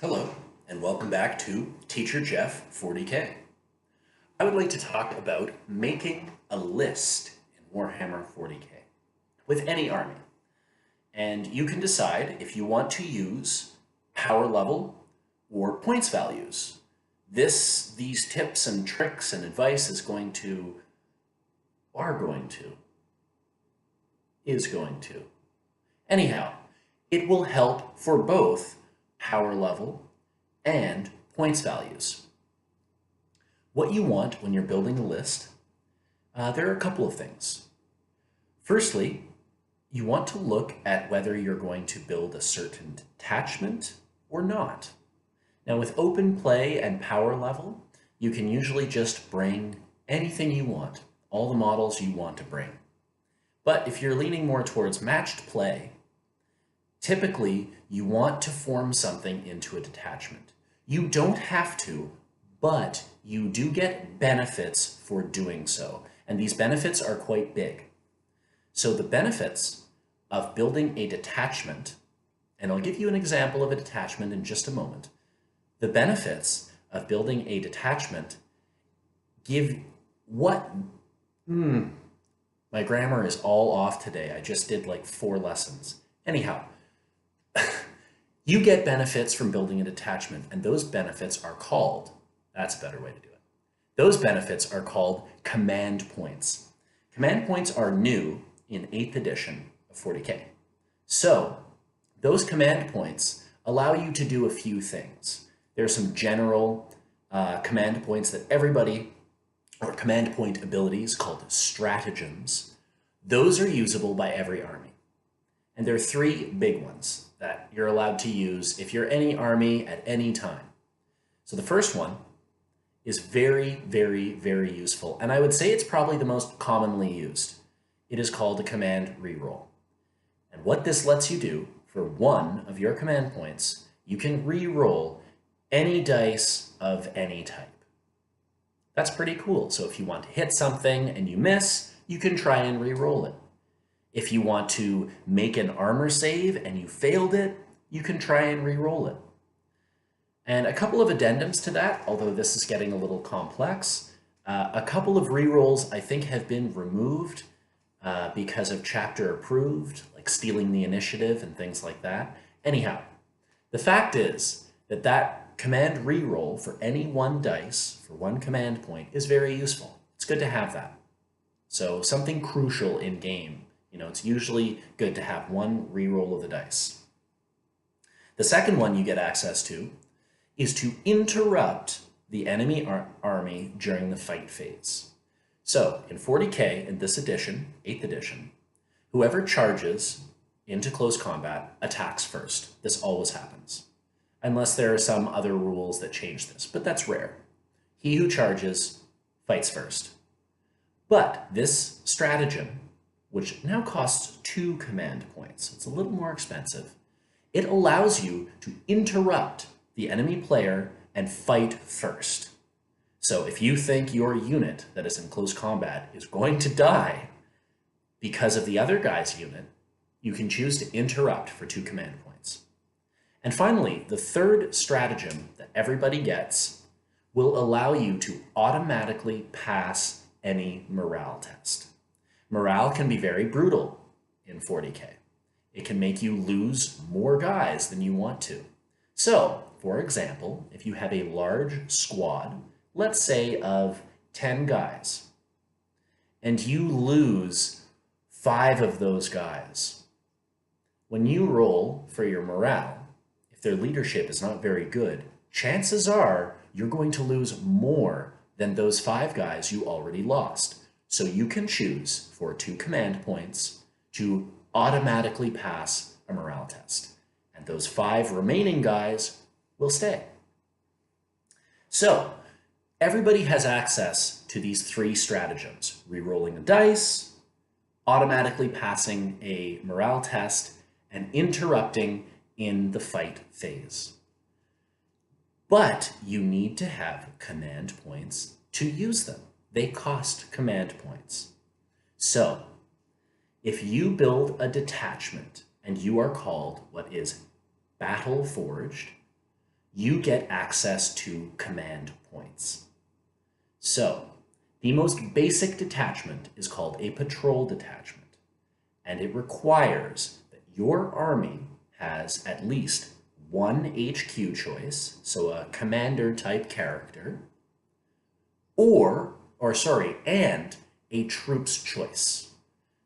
Hello, and welcome back to Teacher Jeff 40K. I would like to talk about making a list in Warhammer 40K with any army. And you can decide if you want to use power level or points values. These tips and tricks and advice is going to, is going to. Anyhow, it will help for both power level and points values. What you want when you're building a list, there are a couple of things. Firstly, you want to look at whether you're going to build a certain detachment or not. Now with open play and power level, you can usually just bring anything you want, all the models you want to bring. But if you're leaning more towards matched play, typically you want to form something into a detachment. You don't have to, but you do get benefits for doing so. And these benefits are quite big. So the benefits of building a detachment, and I'll give you an example of a detachment in just a moment. The benefits of building a detachment give what? My grammar is all off today. I just did like 4 lessons. Anyhow, you get benefits from building a detachment, and those benefits are called, that's a better way to do it. Those benefits are called command points. Command points are new in 8th edition of 40K. So those command points allow you to do a few things. There are some general command points that everybody, or command point abilities called stratagems. Those are usable by every army. And there are 3 big ones that you're allowed to use if you're any army at any time. So the first one is very, very, very useful. And I would say it's probably the most commonly used. It is called a command reroll. And what this lets you do for one of your command points, you can reroll any dice of any type. That's pretty cool. So if you want to hit something and you miss, you can try and reroll it. If you want to make an armor save and you failed it, you can try and re-roll it. And a couple of addendums to that, although this is getting a little complex, a couple of re-rolls I think have been removed because of chapter approved, like stealing the initiative and things like that. Anyhow, the fact is that that command re-roll for any one dice, for one command point, is very useful. It's good to have that. So something crucial in game. It's usually good to have one reroll of the dice. The second one you get access to is to interrupt the enemy army during the fight phase. So in 40K, in this edition, 8th edition, whoever charges into close combat attacks first. This always happens, unless there are some other rules that change this, but that's rare. He who charges fights first. But this stratagem, which now costs 2 command points. It's a little more expensive. It allows you to interrupt the enemy player and fight first. So if you think your unit that is in close combat is going to die because of the other guy's unit, you can choose to interrupt for 2 command points. And finally, the third stratagem that everybody gets will allow you to automatically pass any morale test. Morale can be very brutal in 40K. It can make you lose more guys than you want to. So, for example, if you have a large squad, let's say of 10 guys, and you lose 5 of those guys, when you roll for your morale, if their leadership is not very good, chances are you're going to lose more than those 5 guys you already lost. So you can choose for 2 command points to automatically pass a morale test. And those 5 remaining guys will stay. So everybody has access to these 3 stratagems: re-rolling a dice, automatically passing a morale test, and interrupting in the fight phase. But you need to have command points to use them. They cost command points. So if you build a detachment and you are called what is battle forged, you get access to command points. So, the most basic detachment is called a patrol detachment, and it requires that your army has at least one HQ choice, so a commander type character, and a troops choice.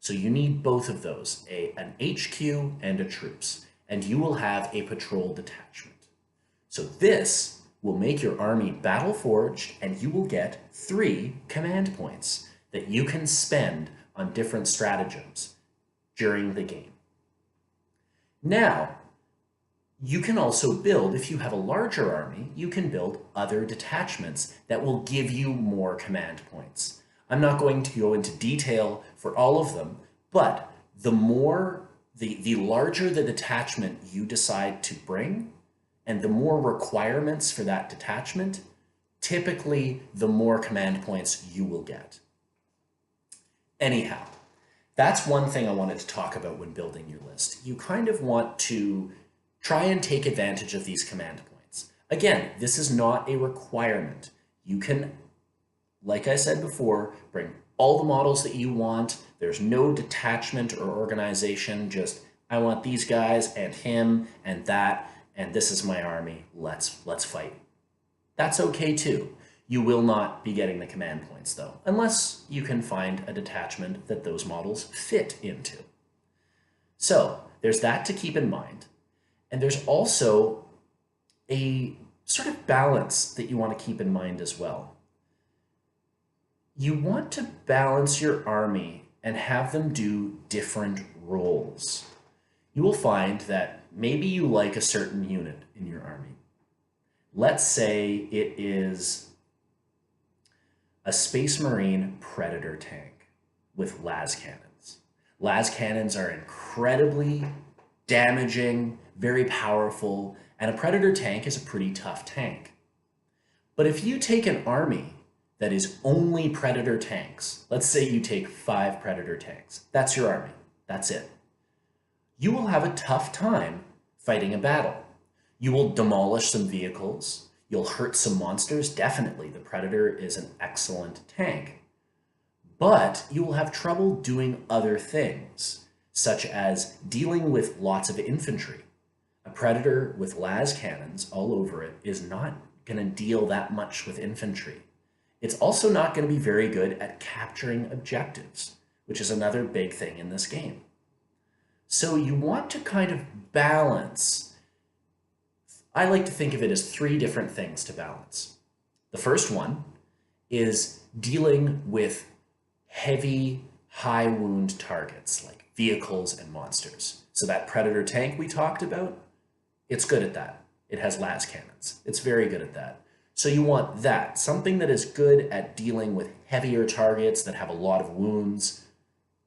So you need both of those, an HQ and a troops, and you will have a patrol detachment. So this will make your army battle forged, and you will get 3 command points that you can spend on different stratagems during the game. Now, you can also build, if you have a larger army, you can build other detachments that will give you more command points. I'm not going to go into detail for all of them, but the larger the detachment you decide to bring, and the more requirements for that detachment, typically the more command points you will get. Anyhow, that's one thing I wanted to talk about when building your list. You kind of want to try and take advantage of these command points. Again, this is not a requirement. You can, like I said before, bring all the models that you want. There's no detachment or organization, just I want these guys and him and that, and this is my army. Let's fight. That's okay too. You will not be getting the command points though, unless you can find a detachment that those models fit into. So there's that to keep in mind. And there's also a sort of balance that you want to keep in mind as well. You want to balance your army and have them do different roles. You will find that maybe you like a certain unit in your army. Let's say it is a Space Marine Predator tank with las cannons. Las cannons are incredibly damaging, very powerful, and a Predator tank is a pretty tough tank. But if you take an army that is only Predator tanks, let's say you take 5 Predator tanks, that's your army, that's it. You will have a tough time fighting a battle. You will demolish some vehicles, you'll hurt some monsters, definitely the Predator is an excellent tank. But you will have trouble doing other things, such as dealing with lots of infantry. A Predator with las cannons all over it is not going to deal that much with infantry. It's also not going to be very good at capturing objectives, which is another big thing in this game. So you want to kind of balance. I like to think of it as 3 different things to balance. The first one is dealing with heavy, high wound targets like vehicles and monsters. So that Predator tank we talked about, it's good at that. It has las cannons. It's very good at that. So you want that, something that is good at dealing with heavier targets that have a lot of wounds.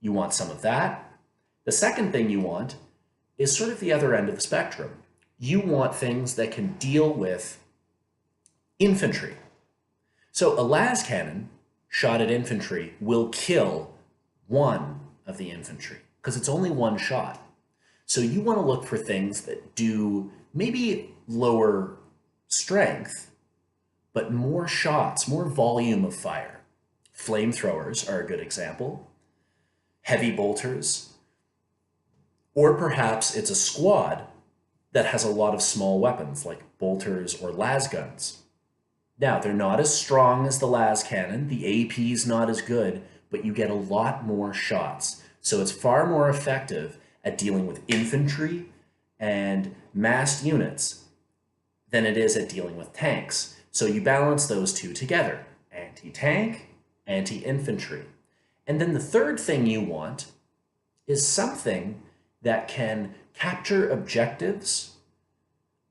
You want some of that. The second thing you want is sort of the other end of the spectrum. You want things that can deal with infantry. So a las cannon shot at infantry will kill one of the infantry because it's only one shot. So you want to look for things that do maybe lower strength, but more shots, more volume of fire. Flamethrowers are a good example. Heavy bolters. Or perhaps it's a squad that has a lot of small weapons like bolters or las guns. Now, they're not as strong as the las cannon. The AP is not as good, but you get a lot more shots. So it's far more effective at dealing with infantry and massed units than it is at dealing with tanks. So you balance those two together, anti-tank, anti-infantry. And then the third thing you want is something that can capture objectives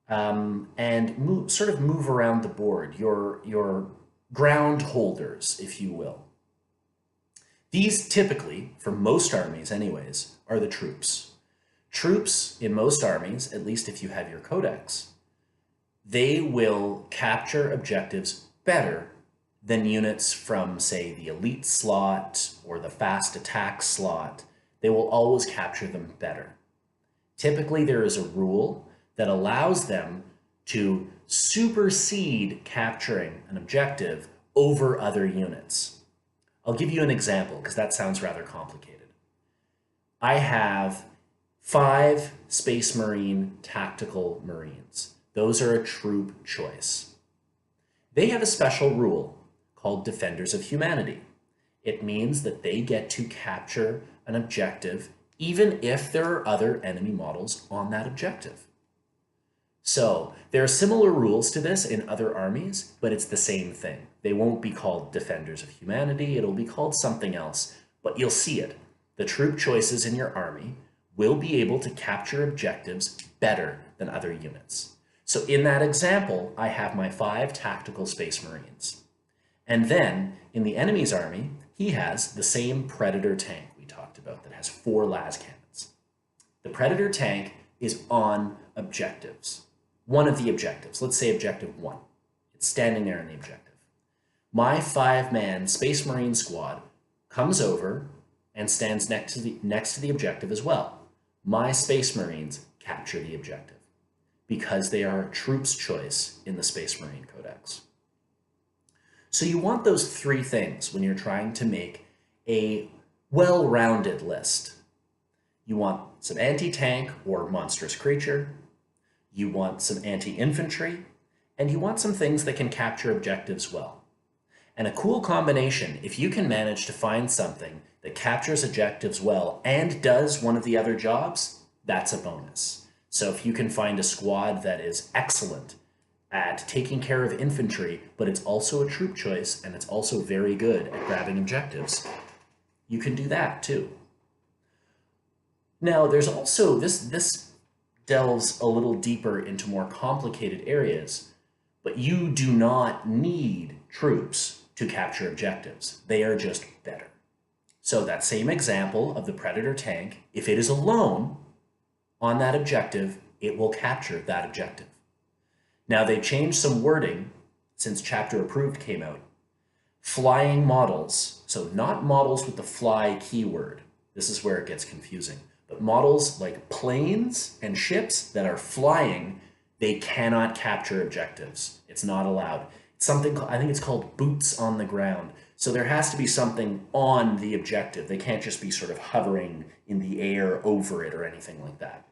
and sort of move around the board, your ground holders, if you will. These typically, for most armies anyways, are the troops. Troops in most armies, at least if you have your codex, they will capture objectives better than units from, say, the elite slot or the fast attack slot. They will always capture them better. Typically, there is a rule that allows them to supersede capturing an objective over other units. I'll give you an example because that sounds rather complicated. I have 5 Space Marine tactical Marines. Those are a troop choice. They have a special rule called Defenders of Humanity. It means that they get to capture an objective even if there are other enemy models on that objective. So there are similar rules to this in other armies, but it's the same thing. They won't be called Defenders of Humanity, it'll be called something else, but you'll see it. The troop choices in your army will be able to capture objectives better than other units. So in that example, I have my 5 tactical Space Marines. And then in the enemy's army, he has the same Predator tank we talked about that has 4 las cannons. The Predator tank is on objectives. One of the objectives, let's say objective 1. It's standing there in the objective. My 5-man Space Marine squad comes over and stands next to the objective as well. My Space Marines capture the objective because they are a troop's choice in the Space Marine Codex. So you want those 3 things when you're trying to make a well-rounded list. You want some anti-tank or monstrous creature, you want some anti-infantry, and you want some things that can capture objectives well. And a cool combination, if you can manage to find something that captures objectives well and does one of the other jobs, that's a bonus. So if you can find a squad that is excellent at taking care of infantry, but it's also a troop choice and it's also very good at grabbing objectives, you can do that too. Now there's also, this delves a little deeper into more complicated areas, but you do not need troops to capture objectives. They are just better. So that same example of the Predator tank, if it is alone on that objective, it will capture that objective. Now they changed some wording since Chapter Approved came out. Flying models, so not models with the fly keyword, this is where it gets confusing, but models like planes and ships that are flying, they cannot capture objectives. It's not allowed. It's something, I think it's called boots on the ground. So there has to be something on the objective. They can't just be sort of hovering in the air over it or anything like that.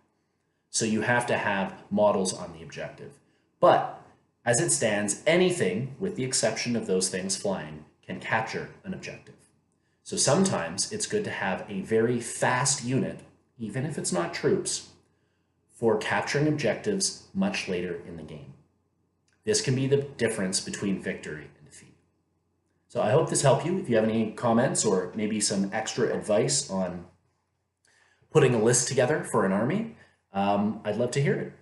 So you have to have models on the objective. But as it stands, anything, with the exception of those things flying, can capture an objective. So sometimes it's good to have a very fast unit, even if it's not troops, for capturing objectives much later in the game. This can be the difference between victory and defeat. So I hope this helped you. If you have any comments or maybe some extra advice on putting a list together for an army, I'd love to hear it.